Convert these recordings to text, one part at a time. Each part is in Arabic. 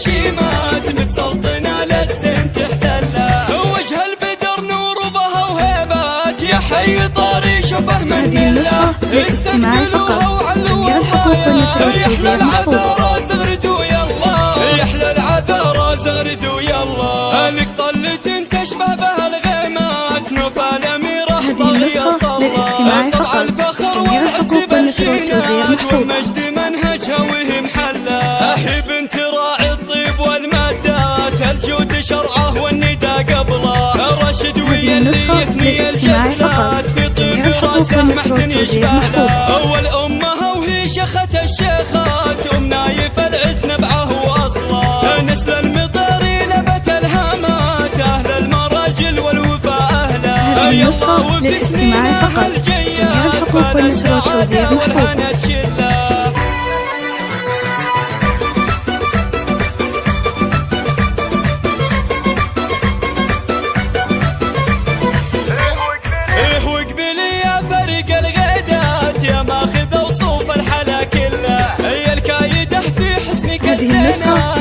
الشيمات متسلطنة للزين تحتله. وجه البدر نور وبها وهيبات يا حي طاري شبه من مله. استقبلوها وعلوا الرايات يحلى العذارى زغردوا يلا، يحلى العذارى زغردوا يلا. لك طلة تشبه بها الغيمات نوفى الأميرة طغية طلة. طبع الفخر والعز بالجينات والمجد منهجها وهي محلة. هي بنت راعي الطيب والمادات الجود شرعه والندى قبله. رشد ويا اللي يثني الجزلات في طيب راسه محد يشبه له. والأمها وهي شخت الشيخات نايف العز نبعه واصله. نسل المطاري نبت الهامات اهل المراجل والوفاء اهله. يلا وفي سنينها الجيات فال السعاده والهنا تشله.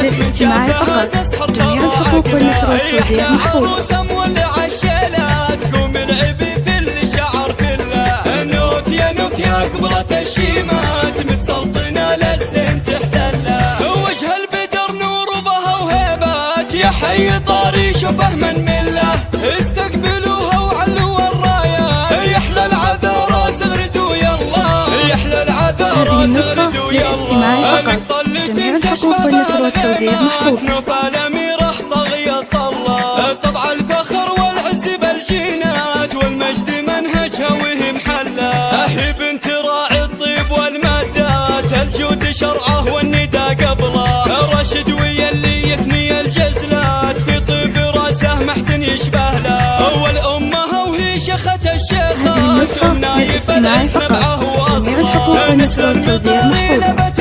الاجتماعي فقط. جميع الحقوق والنشر والتوزيع محفوظ. عروسة مولع الشيلات قوم العبي في الشعر كله. نوف يا نوف يا قبلة الشيمات متسلطنة للزين تحتله. وجه البدر نور وبها وهيبات يا حي طاري شبه من مله. استقبلوها وعلوا الرايات يحلى العذارى زغردوا يلا، يحلى العذارى زغردوا يلا. لك طلة تشبه بالغيمات نوفى الأميرة طغية طلة. طبع الفخر والعز بالجينات والمجد منهجها وهي محلة. هي بنت راعي الطيب والمادات الجود شرعه والندى قبله. رشد ويا اللي يثني الجزلات في طيب راسه محد يشبه له. والأمها وهي شخت الشيخات نايف العز نبعه واصله. نسل المطاري نبت